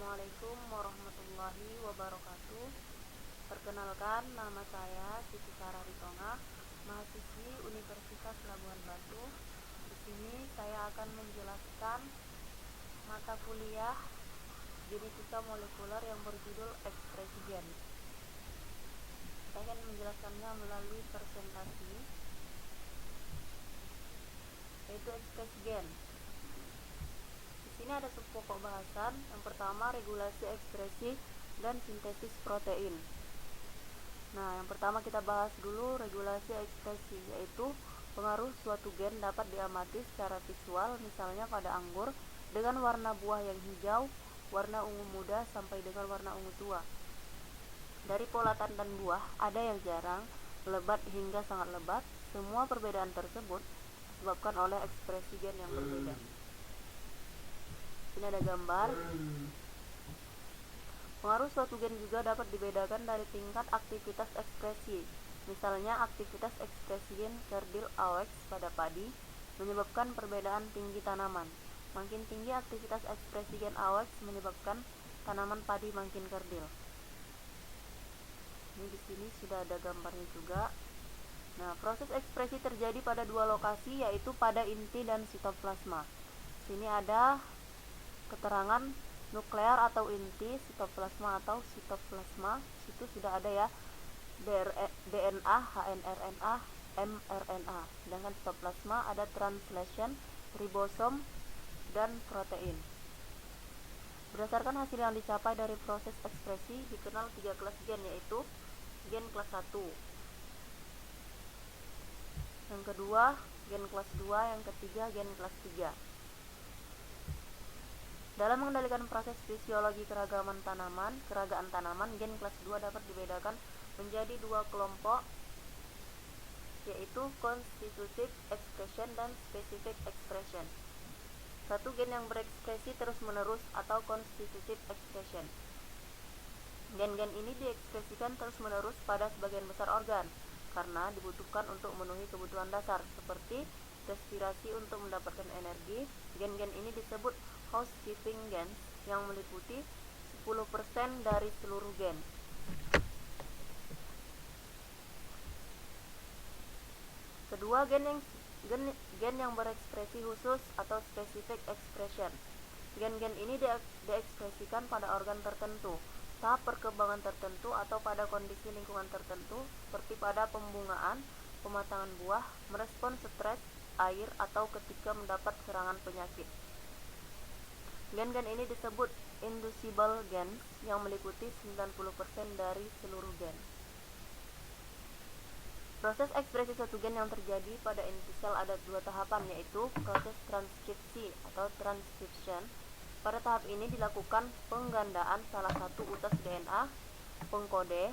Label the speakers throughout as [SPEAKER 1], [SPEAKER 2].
[SPEAKER 1] Assalamualaikum warahmatullahi wabarakatuh. Perkenalkan, nama saya Siti Sarah Ritonga, mahasiswi Universitas Labuhan Batu. Di sini saya akan menjelaskan mata kuliah genetika molekuler yang berjudul ekspresi gen. Saya akan menjelaskannya melalui presentasi, yaitu ekspresi gen. Di sini ada subpokok bahasan. Yang pertama, regulasi ekspresi dan sintesis protein. Nah, yang pertama kita bahas dulu regulasi ekspresi, yaitu pengaruh suatu gen dapat diamati secara visual, misalnya pada anggur dengan warna buah yang hijau, warna ungu muda sampai dengan warna ungu tua. Dari pola tandan buah, ada yang jarang, lebat hingga sangat lebat. Semua perbedaan tersebut disebabkan oleh ekspresi gen yang berbeda. Ini ada gambar. Pengaruh suatu gen juga dapat dibedakan dari tingkat aktivitas ekspresi. Misalnya, aktivitas ekspresi gen kerdil AOX pada padi menyebabkan perbedaan tinggi tanaman. Makin tinggi aktivitas ekspresi gen AOX menyebabkan tanaman padi makin kerdil. Ini di sini sudah ada gambarnya juga. Nah, proses ekspresi terjadi pada dua lokasi, yaitu pada inti dan sitoplasma. Sini ada keterangan nuklear atau inti, sitoplasma atau sitoplasma. Situ sudah ada ya, DNA, hnRNA, mRNA. Sedangkan sitoplasma ada translation, ribosom, dan protein. Berdasarkan hasil yang dicapai dari proses ekspresi, dikenal 3 kelas gen, yaitu gen kelas 1, yang kedua gen kelas 2, yang ketiga gen kelas 3. Dalam mengendalikan proses fisiologi keragaan tanaman, gen kelas 2 dapat dibedakan menjadi dua kelompok, yaitu constitutive expression dan specific expression. Satu gen yang berekspresi terus-menerus atau constitutive expression. Gen-gen ini diekspresikan terus-menerus pada sebagian besar organ karena dibutuhkan untuk memenuhi kebutuhan dasar seperti respirasi untuk mendapatkan energi. Gen-gen ini disebut housekeeping gens yang meliputi 10% dari seluruh gen. Kedua, gen yang berekspresi khusus atau specific expression. Gen-gen ini diekspresikan pada organ tertentu, tahap perkembangan tertentu, atau pada kondisi lingkungan tertentu seperti pada pembungaan, pematangan buah, merespon stres, air, atau ketika mendapat serangan penyakit. Gen-gen ini disebut inducible gens yang meliputi 90% dari seluruh gen. Proses ekspresi suatu gen yang terjadi pada inti sel ada dua tahapan, yaitu proses transkripsi atau transcription. Pada tahap ini dilakukan penggandaan salah satu utas DNA pengkode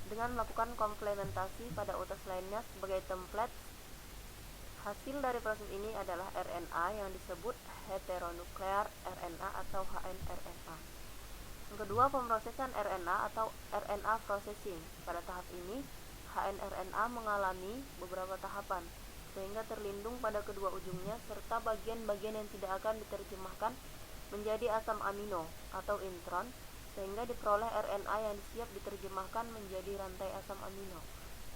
[SPEAKER 1] dengan melakukan komplementasi pada utas lainnya sebagai template. Hasil dari proses ini adalah RNA yang disebut heteronuklear RNA atau hnRNA. Yang kedua, pemrosesan RNA atau RNA processing. Pada tahap ini, hnRNA mengalami beberapa tahapan sehingga terlindung pada kedua ujungnya serta bagian-bagian yang tidak akan diterjemahkan menjadi asam amino atau intron, sehingga diperoleh RNA yang siap diterjemahkan menjadi rantai asam amino.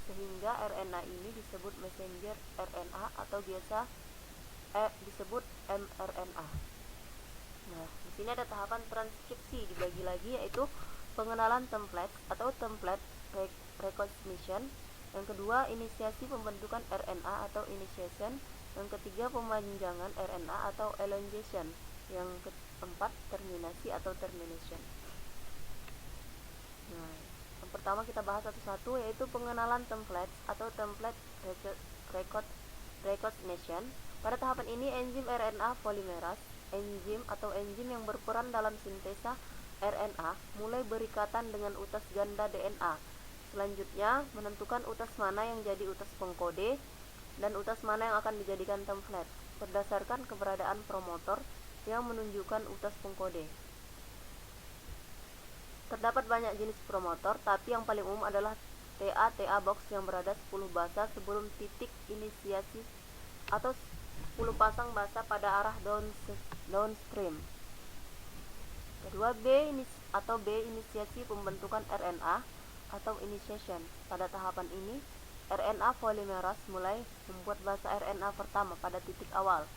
[SPEAKER 1] Sehingga RNA ini disebut messenger RNA atau biasa disebut mRNA. Nah, di sini ada tahapan transkripsi dibagi lagi, yaitu pengenalan template atau template recognition. Yang kedua, inisiasi pembentukan RNA atau initiation. Yang ketiga, pemanjangan RNA atau elongation. Yang keempat, terminasi atau termination. Nah, yang pertama kita bahas satu-satu, yaitu pengenalan template atau template recognition. Pada tahapan ini, enzim RNA polimerase, enzim yang berperan dalam sintesa RNA, mulai berikatan dengan utas ganda DNA. Selanjutnya, menentukan utas mana yang jadi utas pengkode dan utas mana yang akan dijadikan template berdasarkan keberadaan promotor yang menunjukkan utas pengkode. Terdapat banyak jenis promotor, tapi yang paling umum adalah TA box yang berada 10 basa sebelum titik inisiasi atau 10 pasang basa pada arah downstream. kedua, B inisiasi pembentukan RNA atau initiation. Pada tahapan ini, RNA polimerase mulai membuat basa RNA pertama pada titik awal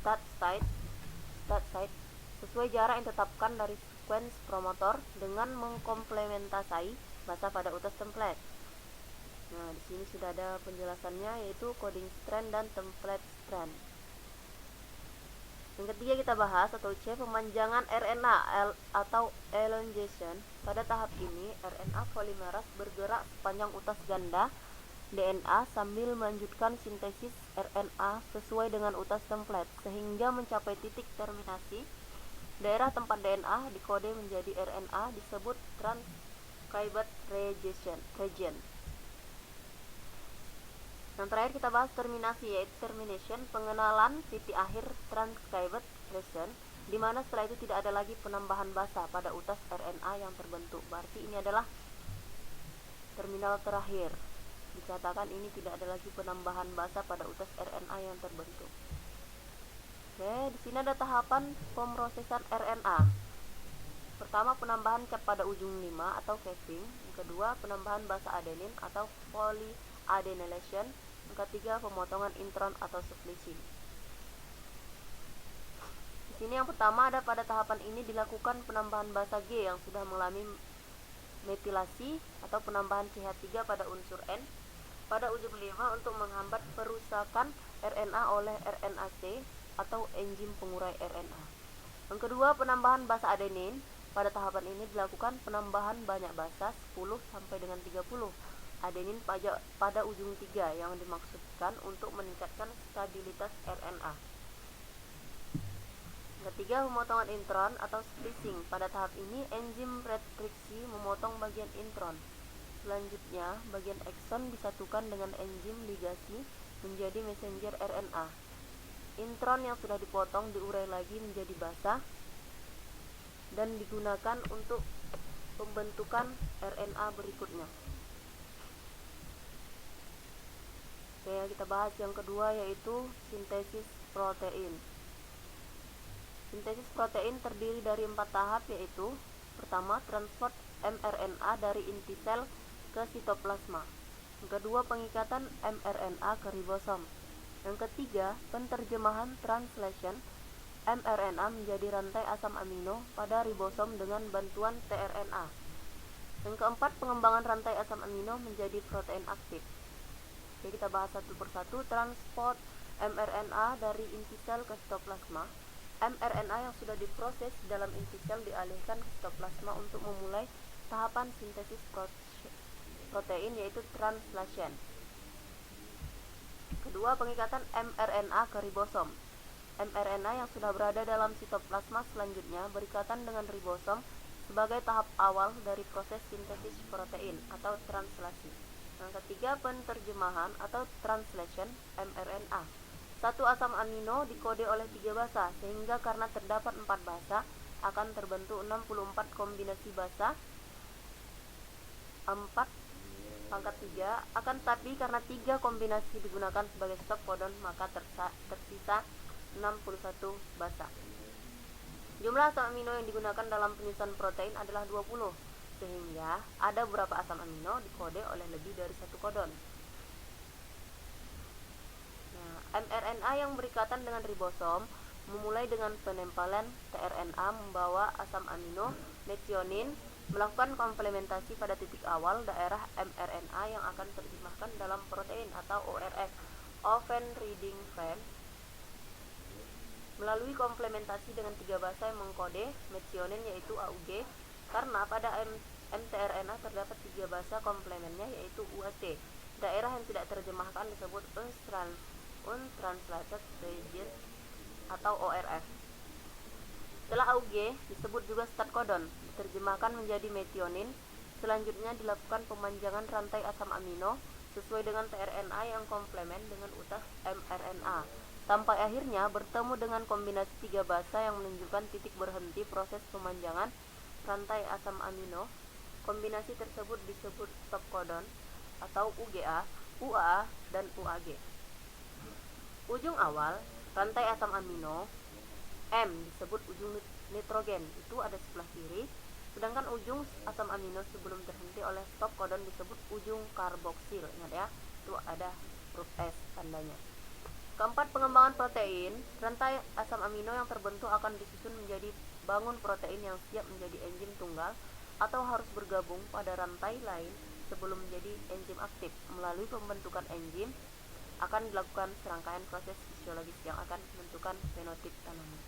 [SPEAKER 1] start site sesuai jarak yang ditetapkan dari sekuens promotor dengan mengkomplementasi basa pada utas template. Nah, di sini sudah ada penjelasannya, yaitu coding strand dan template strand. Yang ketiga kita bahas atau C, pemanjangan RNA atau elongation. Pada tahap ini, RNA polimerase bergerak sepanjang utas ganda DNA sambil melanjutkan sintesis RNA sesuai dengan utas template sehingga mencapai titik terminasi. Daerah tempat DNA dikode menjadi RNA disebut transcribed region. Yang terakhir kita bahas terminasi, yaitu termination, pengenalan titik akhir transcribed region, di mana setelah itu tidak ada lagi penambahan basa pada utas RNA yang terbentuk. Berarti ini adalah terminal terakhir. Dikatakan ini tidak ada lagi penambahan basa pada utas RNA yang terbentuk. Oke, di sini ada tahapan pemrosesan RNA. Pertama, penambahan cap pada ujung 5 atau capping. Yang kedua, penambahan basa adenin atau polyadenylation. Yang ketiga, pemotongan intron atau splicing. Di sini yang pertama ada pada tahapan ini dilakukan penambahan basa G yang sudah mengalami metilasi atau penambahan CH3 pada unsur N pada ujung 5 untuk menghambat perusakan RNA oleh RNase atau enzim pengurai RNA. Yang kedua, penambahan basa adenin. Pada tahapan ini dilakukan penambahan banyak basa 10 sampai dengan 30 adenin pada ujung 3 yang dimaksudkan untuk meningkatkan stabilitas RNA. Ketiga, pemotongan intron atau splicing. Pada tahap ini enzim restriksi memotong bagian intron. Selanjutnya, bagian ekson disatukan dengan enzim ligasi menjadi messenger RNA. Intron yang sudah dipotong diurai lagi menjadi basa dan digunakan untuk pembentukan RNA berikutnya. Oke, kita bahas yang kedua, yaitu sintesis protein. Sintesis protein terdiri dari 4 tahap, yaitu pertama, transport mRNA dari inti sel ke sitoplasma. Yang kedua, pengikatan mRNA ke ribosom. Yang ketiga, penterjemahan translation mRNA menjadi rantai asam amino pada ribosom dengan bantuan tRNA. Yang keempat, pengembangan rantai asam amino menjadi protein aktif. Oke, kita bahas satu persatu. Transport mRNA dari inti sel ke sitoplasma. mRNA yang sudah diproses dalam inti sel dialihkan ke sitoplasma untuk memulai tahapan sintesis protein, yaitu translation. Kedua, pengikatan mRNA ke ribosom. mRNA yang sudah berada dalam sitoplasma selanjutnya berikatan dengan ribosom sebagai tahap awal dari proses sintesis protein atau translasi. Yang ketiga, penterjemahan atau translation mRNA. Satu asam amino dikode oleh 3 basa, sehingga karena terdapat 4 basa akan terbentuk 64 kombinasi basa 4⁻3. Akan tetapi karena 3 kombinasi digunakan sebagai stop codon, maka tersisa 61 basa. Jumlah asam amino yang digunakan dalam penyusunan protein adalah 20, sehingga ada beberapa asam amino dikode oleh lebih dari 1 kodon. Nah, mRNA yang berikatan dengan ribosom memulai dengan penempalan tRNA membawa asam amino metionin, melakukan komplementasi pada titik awal daerah mRNA yang akan terjemahkan dalam protein atau ORF, oven reading frame. Melalui komplementasi dengan 3 basa yang mengkode metionin, yaitu AUG, karena pada mtRNA terdapat 3 basa komplemennya, yaitu UAT. Daerah yang tidak terjemahkan disebut untranslated region atau ORF. Setelah AUG disebut juga start codon, diterjemahkan menjadi metionin. Selanjutnya dilakukan pemanjangan rantai asam amino sesuai dengan tRNA yang komplemen dengan utas mRNA, sampai akhirnya bertemu dengan kombinasi 3 basa yang menunjukkan titik berhenti proses pemanjangan rantai asam amino. Kombinasi tersebut disebut stop codon atau UGA, UAA, dan UAG. Ujung awal rantai asam amino M disebut ujung nitrogen itu ada sebelah kiri, sedangkan ujung asam amino sebelum terhenti oleh stop codon disebut ujung karboksil. Ingat ya, itu ada huruf S tandanya. Keempat, pengembangan protein. Rantai asam amino yang terbentuk akan disusun menjadi bangun protein yang siap menjadi enzim tunggal atau harus bergabung pada rantai lain sebelum menjadi enzim aktif. Melalui pembentukan enzim akan dilakukan serangkaian proses fisiologis yang akan menentukan fenotip tanaman.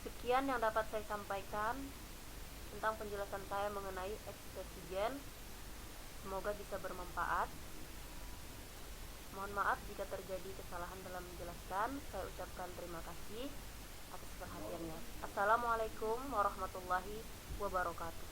[SPEAKER 1] Sekian yang dapat saya sampaikan tentang penjelasan saya mengenai ekspresi gen. Semoga bisa bermanfaat. Mohon maaf jika terjadi kesalahan dalam menjelaskan. Saya ucapkan terima kasih atas perhatiannya. Assalamualaikum warahmatullahi wabarakatuh.